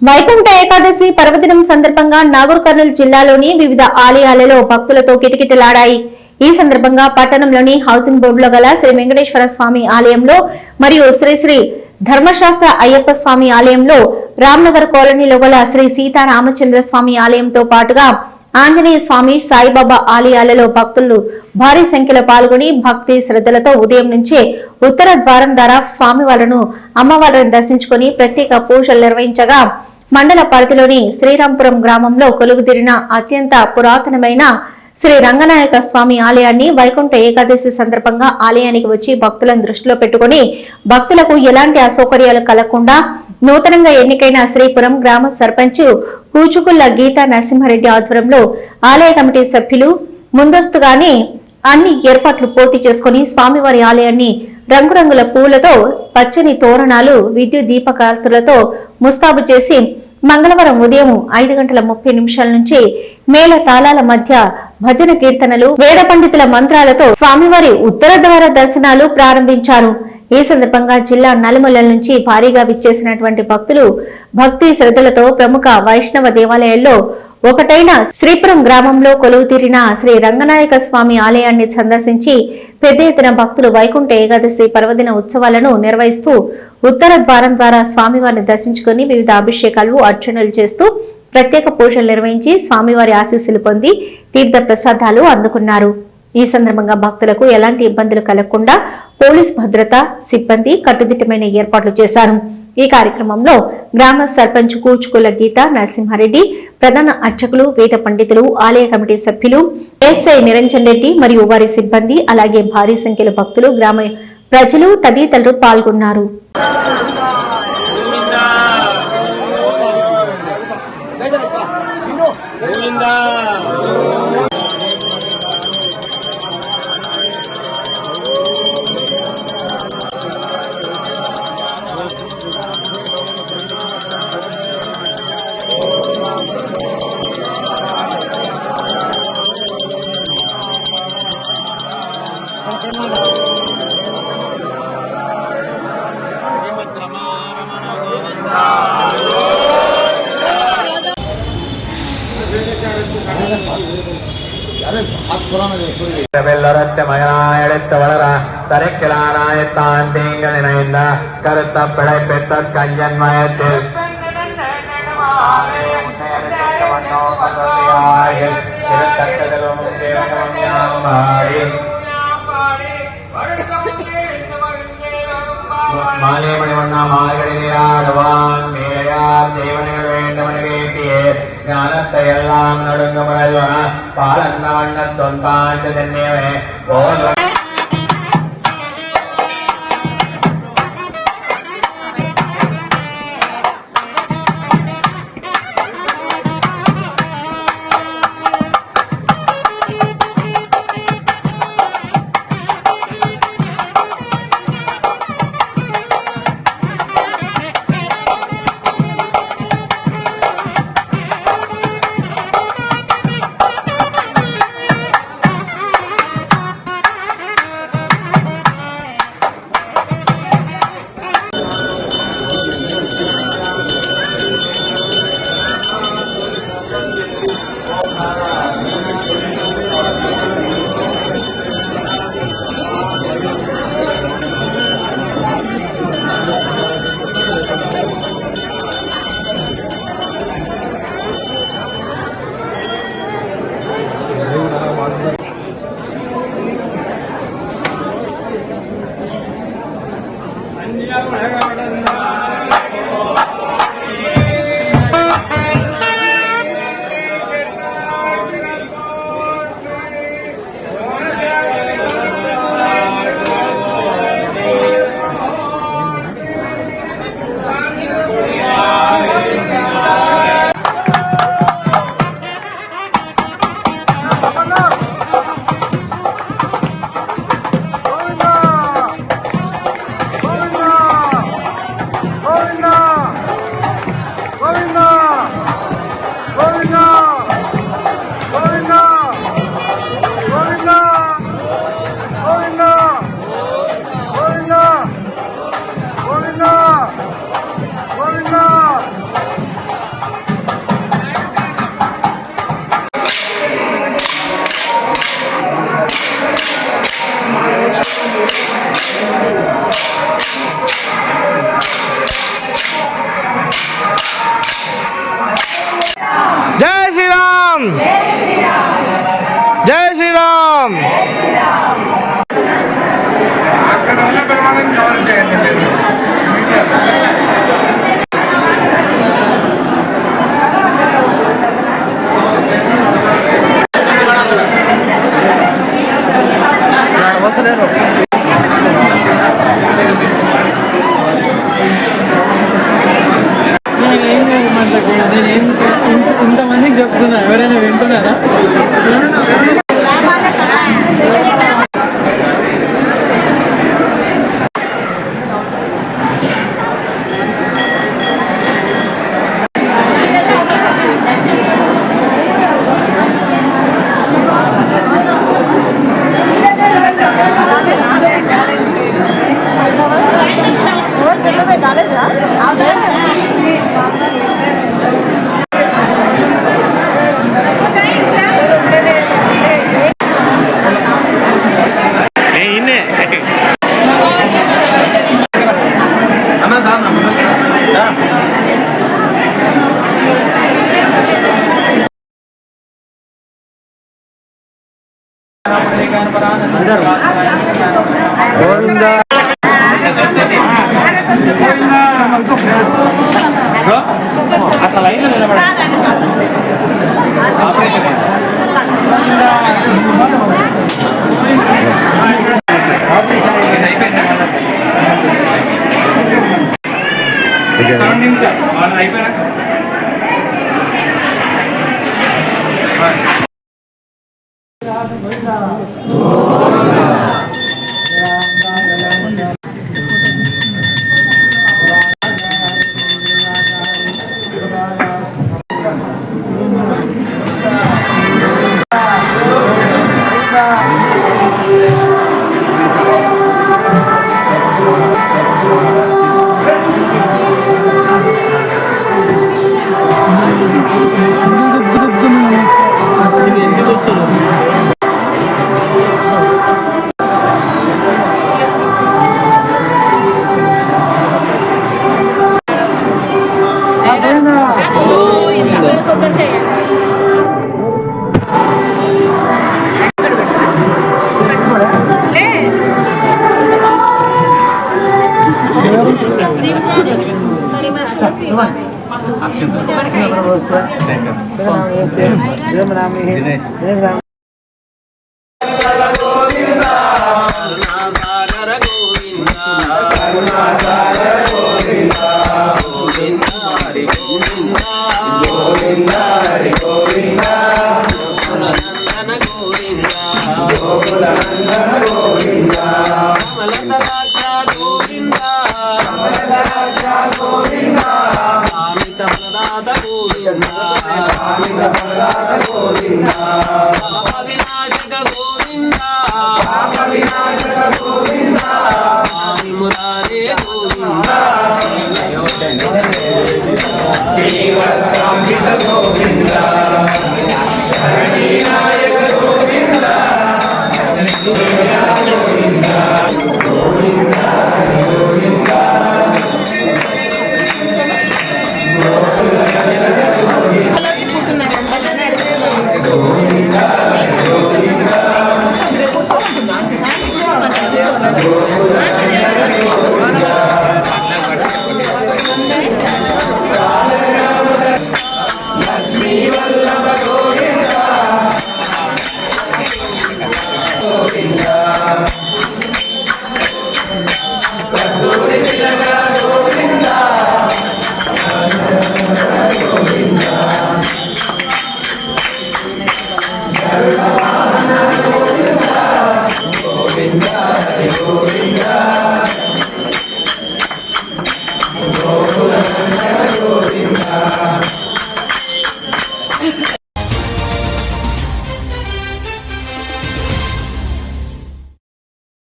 వైకుంఠ ఏకాదశి పర్వదినం సందర్భంగా నాగర్ కర్నూలు జిల్లాలోని వివిధ ఆలయాలలో భక్తులతో కిటకిటలాడాయి. ఈ సందర్భంగా పట్టణంలోని హౌసింగ్ బోర్డులో గల శ్రీ వెంకటేశ్వర స్వామి ఆలయంలో మరియు శ్రీ శ్రీ ధర్మశాస్త్ర అయ్యప్ప స్వామి ఆలయంలో, రామ్నగర్ కాలనీలో గల శ్రీ సీతారామచంద్ర స్వామి ఆలయంతో పాటుగా ఆంజనేయ స్వామి, సాయిబాబా ఆలయాలలో భక్తులు భారీ సంఖ్యలో పాల్గొని భక్తి శ్రద్ధలతో ఉదయం నుంచే ఉత్తర ద్వారం ద్వారా స్వామివారిని, అమ్మవారిని దర్శించుకుని ప్రత్యేక పూజలు నిర్వహించగా మండల పరిధిలోని శ్రీరాంపురం గ్రామంలో కొలువుదీరిన అత్యంత పురాతనమైన శ్రీ రంగనాయక స్వామి ఆలయాన్ని వైకుంఠ ఏకాదశి సందర్భంగా ఆలయానికి వచ్చి భక్తులను దృష్టిలో పెట్టుకుని భక్తులకు ఎలాంటి అసౌకర్యాలు కలగకుండా నూతనంగా ఎన్నికైన శ్రీపురం గ్రామ సర్పంచ్ కూచుకుల్ల గీతా నరసింహారెడ్డి ఆధ్వర్యంలో ఆలయ కమిటీ సభ్యులు ముందస్తుగానే అన్ని ఏర్పాట్లు పూర్తి చేసుకుని స్వామివారి ఆలయాన్ని రంగురంగుల పూలతో, పచ్చని తోరణాలు, విద్యుత్ దీపకాంతులతో ముస్తాబు చేసి మంగళవారం ఉదయం 5:30 నుంచి మేళ తాళాల మధ్య భజన కీర్తనలు, వేద పండితుల మంత్రాలతో స్వామివారి ఉత్తర ద్వార దర్శనాలు ప్రారంభించారు. ఈ సందర్భంగా జిల్లా నలుమూలల నుంచి భారీగా విచ్చేసినటువంటి భక్తులు భక్తి శ్రద్ధలతో ప్రముఖ వైష్ణవ దేవాలయాల్లో ఒకటైన శ్రీపురం గ్రామంలో కొలువుతీరిన శ్రీ రంగనాయక స్వామి ఆలయాన్ని సందర్శించి పెద్ద ఎత్తున భక్తులు వైకుంఠ ఏకాదశి పర్వదిన ఉత్సవాలను నిర్వహిస్తూ ఉత్తర ద్వారం ద్వారా స్వామివారిని దర్శించుకుని వివిధ అభిషేకాలు, అర్చనలు చేస్తూ ప్రత్యేక పూజలు నిర్వహించి స్వామివారి ఆశీస్సులు పొంది తీర్థ ప్రసాదాలు అందుకున్నారు. ఈ సందర్భంగా భక్తులకు ఎలాంటి ఇబ్బందులు కలగకుండా పోలీస్ భద్రత సిబ్బంది కట్టుదిట్టమైన ఏర్పాట్లు చేశారు. ఈ కార్యక్రమంలో గ్రామ సర్పంచ్ కూచుకుల గీతా నరసింహారెడ్డి, ప్రధాన అర్చకులు, వేద పండితులు, ఆలయ కమిటీ సభ్యులు, ఎస్ఐ నిరంజన్ రెడ్డి మరియు వారి సిబ్బంది, అలాగే భారీ సంఖ్యలో భక్తులు, గ్రామ ప్రజలు తదితరులు పాల్గొన్నారు. எடுத்து வளர தரைக்கிளானாயத்தான் தீங்கள் இணைந்த கருத்த பிழைப்பெற்ற கஞ்சன் மயத்தில் மாலை மணிவண்ணா மார்கழி நீராடுவான் மேலையார் செய்வனங்கள் வேண்டுமனு வேண்டியே ஞானத்தை எல்லாம் நடுங்க முழல்வன பாலன்ன வண்ண தொன்பாஞ்ச சென்னியவே போல் గోవింద అట్లా లైన్ అయిపోయినా గోవింద